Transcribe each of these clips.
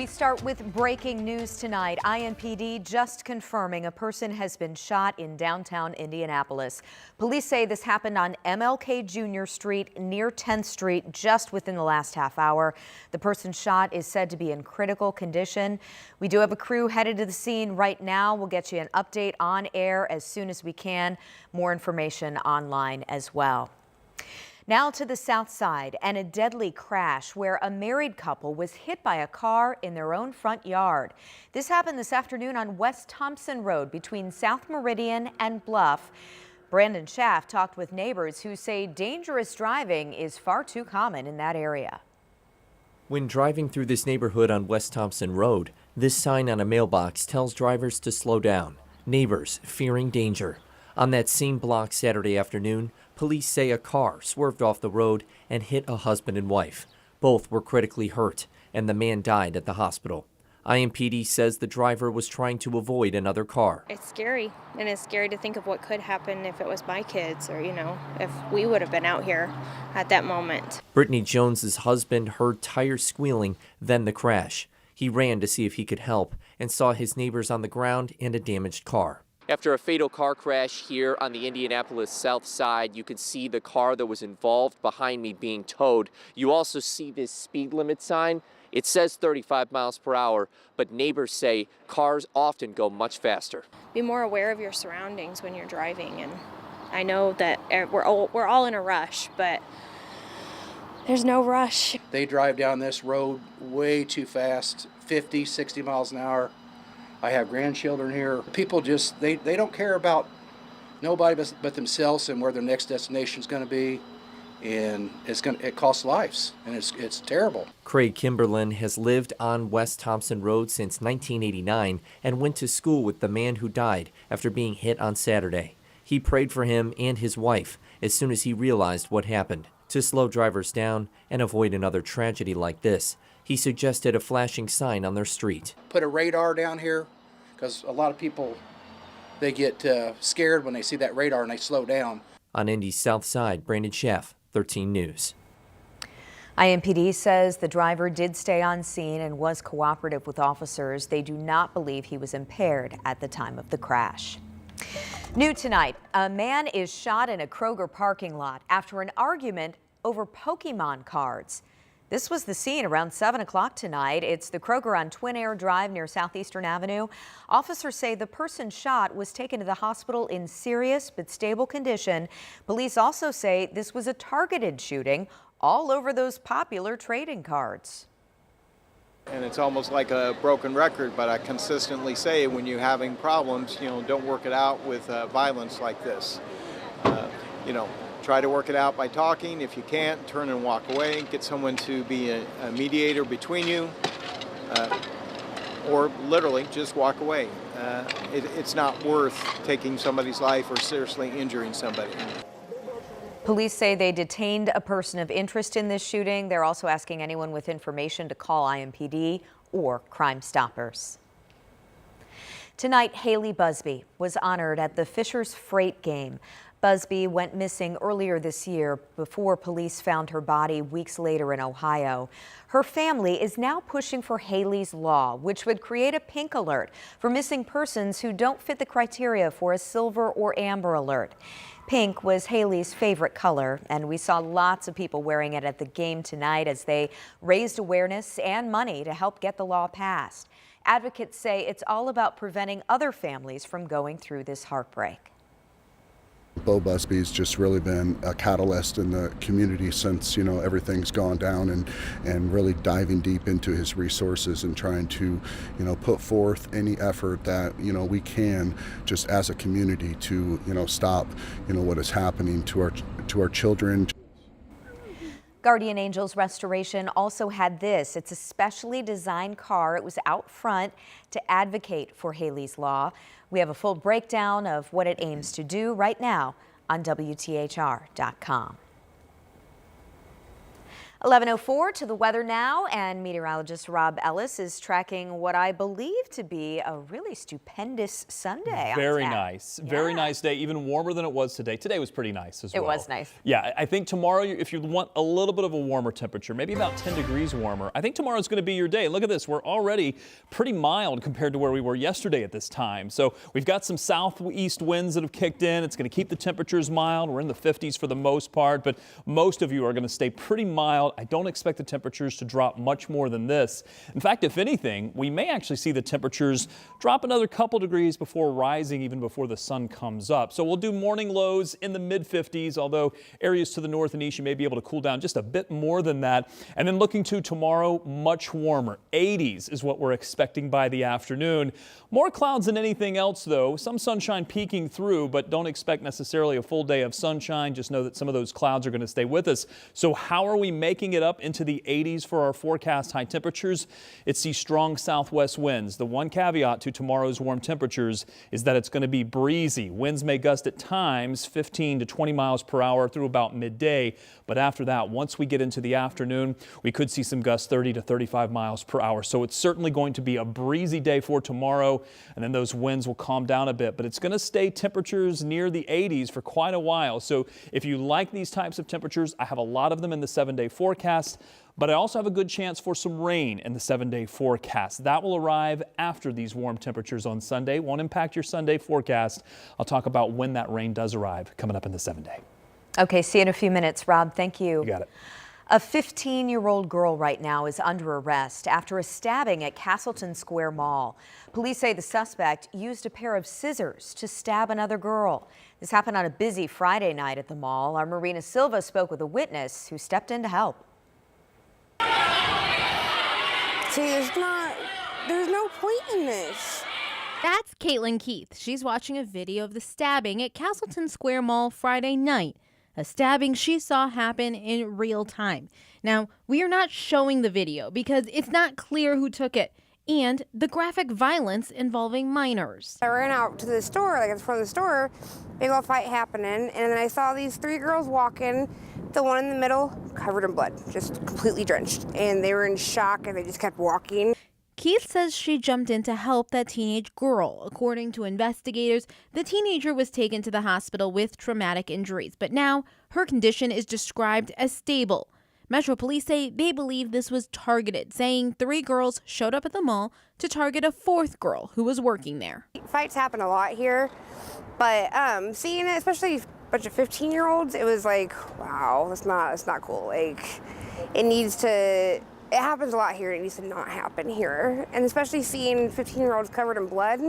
We start with breaking news tonight. IMPD just confirming a person has been shot in downtown Indianapolis. Police say this happened on MLK Jr. Street near 10th Street just within the last half hour. The person shot is said to be in critical condition. We do have a crew headed to the scene right now. We'll get you an update on air as soon as we can. More information online as well. Now to the south side and a deadly crash where a married couple was hit by a car in their own front yard. This happened this afternoon on West Thompson Road between South Meridian and Bluff. Brandon Schaff talked with neighbors who say dangerous driving is far too common in that area. When driving through this neighborhood on West Thompson Road, this sign on a mailbox tells drivers to slow down. Neighbors fearing danger. On that same block Saturday afternoon, police say a car swerved off the road and hit a husband and wife. Both were critically hurt, and the man died at the hospital. IMPD says the driver was trying to avoid another car. It's scary, and it's scary to think of what could happen if it was my kids or, if we would have been out here at that moment. Brittany Jones's husband heard tires squealing, then the crash. He ran to see if he could help and saw his neighbors on the ground and a damaged car. After a fatal car crash here on the Indianapolis south side, you can see the car that was involved behind me being towed. You also see this speed limit sign. It says 35 miles per hour, but neighbors say cars often go much faster. Be more aware of your surroundings when you're driving, and I know that we're all in a rush, but there's no rush. They drive down this road way too fast, 50, 60 miles an hour. I have grandchildren here. People just, they don't care about nobody but themselves and where their next destination is going to be. And it costs lives, and it's terrible. Craig Kimberlin has lived on West Thompson Road since 1989 and went to school with the man who died after being hit on Saturday. He prayed for him and his wife as soon as he realized what happened. To slow drivers down and avoid another tragedy like this, he suggested a flashing sign on their street. Put a radar down here, because a lot of people, they get scared when they see that radar and they slow down. On Indy's south side, Brandon Schaff, 13 News. IMPD says the driver did stay on scene and was cooperative with officers. They do not believe he was impaired at the time of the crash. New tonight, a man is shot in a Kroger parking lot after an argument over Pokemon cards. This was the scene around 7 o'clock tonight. It's the Kroger on Twin Air Drive near Southeastern Avenue. Officers say the person shot was taken to the hospital in serious but stable condition. Police also say this was a targeted shooting all over those popular trading cards. And it's almost like a broken record, but I consistently say when you're having problems, don't work it out with violence like this. Try to work it out by talking. If you can't, turn and walk away. Get someone to be a mediator between you, or literally just walk away. It's not worth taking somebody's life or seriously injuring somebody. Police say they detained a person of interest in this shooting. They're also asking anyone with information to call IMPD or Crime Stoppers. Tonight, Haley Busby was honored at the Fisher's Freight game. Busby went missing earlier this year before police found her body weeks later in Ohio. Her family is now pushing for Haley's Law, which would create a pink alert for missing persons who don't fit the criteria for a silver or amber alert. Pink was Haley's favorite color, and we saw lots of people wearing it at the game tonight as they raised awareness and money to help get the law passed. Advocates say it's all about preventing other families from going through this heartbreak. Bo Busby's just really been a catalyst in the community since, everything's gone down, and really diving deep into his resources and trying to, put forth any effort that, we can just as a community to, stop, what is happening to our children. Guardian Angels Restoration also had this. It's a specially designed car. It was out front to advocate for Haley's Law. We have a full breakdown of what it aims to do right now on WTHR.com. 11:04 to the weather now, and meteorologist Rob Ellis is tracking what I believe to be a really stupendous Sunday. Very nice. Very nice day, even warmer than it was today. Today was pretty nice as well. It was nice. Yeah, I think tomorrow, if you want a little bit of a warmer temperature, maybe about 10 degrees warmer, I think tomorrow's going to be your day. Look at this. We're already pretty mild compared to where we were yesterday at this time. So we've got some southeast winds that have kicked in. It's going to keep the temperatures mild. We're in the 50s for the most part, but most of you are going to stay pretty mild. I don't expect the temperatures to drop much more than this. In fact, if anything, we may actually see the temperatures drop another couple degrees before rising even before the sun comes up. So we'll do morning lows in the mid-50s, although areas to the north and east you may be able to cool down just a bit more than that. And then looking to tomorrow, much warmer. 80s is what we're expecting by the afternoon. More clouds than anything else, though. Some sunshine peeking through, but don't expect necessarily a full day of sunshine. Just know that some of those clouds are going to stay with us. So how are we making it up into the 80s for our forecast high temperatures? It's these strong southwest winds. The one caveat to tomorrow's warm temperatures is that it's going to be breezy. Winds may gust at times 15 to 20 miles per hour through about midday. But after that, once we get into the afternoon, we could see some gusts 30 to 35 miles per hour. So it's certainly going to be a breezy day for tomorrow. And then those winds will calm down a bit. But it's going to stay temperatures near the 80s for quite a while. So if you like these types of temperatures, I have a lot of them in the 7-day forecast. But I also have a good chance for some rain in the 7-day forecast. That will arrive after these warm temperatures on Sunday. Won't impact your Sunday forecast. I'll talk about when that rain does arrive coming up in the 7-day. Okay, see you in a few minutes, Rob. Thank you. You got it. A 15-year-old girl right now is under arrest after a stabbing at Castleton Square Mall. Police say the suspect used a pair of scissors to stab another girl. This happened on a busy Friday night at the mall. Our Marina Silva spoke with a witness who stepped in to help. See, there's no point in this. That's Caitlin Keith. She's watching a video of the stabbing at Castleton Square Mall Friday night. A stabbing she saw happen in real time. Now, we are not showing the video because it's not clear who took it and the graphic violence involving minors. I ran out to the store, like in front of the store, big old fight happening, and then I saw these 3 girls walking, the one in the middle covered in blood, just completely drenched, and they were in shock and they just kept walking. Keith says she jumped in to help that teenage girl. According to investigators, the teenager was taken to the hospital with traumatic injuries, but now her condition is described as stable. Metro Police say they believe this was targeted, saying 3 girls showed up at the mall to target a 4th girl who was working there. Fights happen a lot here, but seeing it, especially a bunch of 15-year-olds, it was like, wow, that's not cool. Like, it happens a lot here. It needs to not happen here. And especially seeing 15-year-olds covered in blood,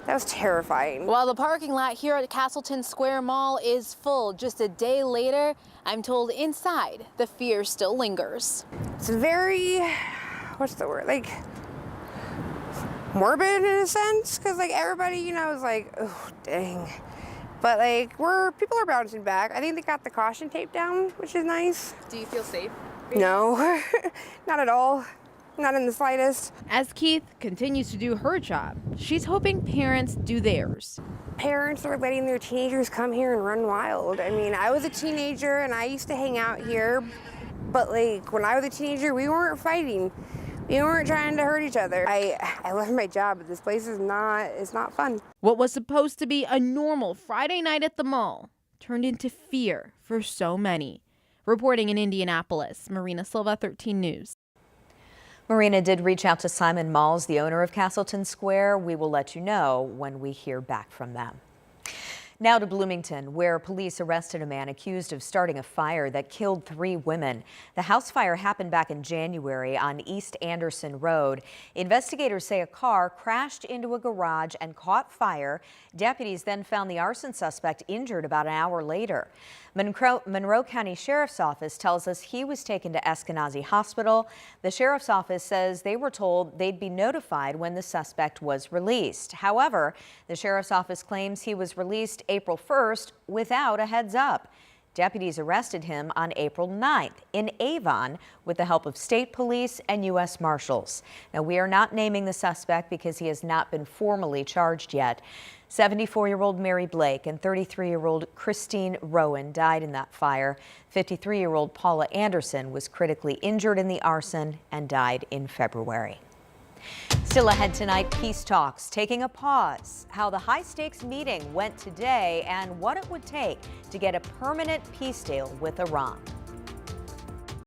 that was terrifying. While the parking lot here at Castleton Square Mall is full, just a day later, I'm told inside the fear still lingers. It's very, what's the word, like morbid in a sense, because like everybody, is like, oh, dang. But like people are bouncing back. I think they got the caution tape down, which is nice. Do you feel safe? No, not at all. Not in the slightest. As Keith continues to do her job, she's hoping parents do theirs. Parents are letting their teenagers come here and run wild. I mean, I was a teenager and I used to hang out here, but like when I was a teenager, we weren't fighting. We weren't trying to hurt each other. I love my job, but this place is not fun. What was supposed to be a normal Friday night at the mall turned into fear for so many. Reporting in Indianapolis, Marina Silva, 13 News. Marina did reach out to Simon Malls, the owner of Castleton Square. We will let you know when we hear back from them. Now to Bloomington, where police arrested a man accused of starting a fire that killed 3 women. The house fire happened back in January on East Anderson Road. Investigators say a car crashed into a garage and caught fire. Deputies then found the arson suspect injured about an hour later. Monroe County Sheriff's Office tells us he was taken to Eskenazi Hospital. The Sheriff's Office says they were told they'd be notified when the suspect was released. However, the Sheriff's Office claims he was released April 1st without a heads up. Deputies arrested him on April 9th in Avon with the help of state police and U.S. Marshals. Now, we are not naming the suspect because he has not been formally charged yet. 74-year-old Mary Blake and 33-year-old Christine Rowan died in that fire. 53-year-old Paula Anderson was critically injured in the arson and died in February. Still ahead tonight, peace talks taking a pause, how the high-stakes meeting went today and what it would take to get a permanent peace deal with Iran.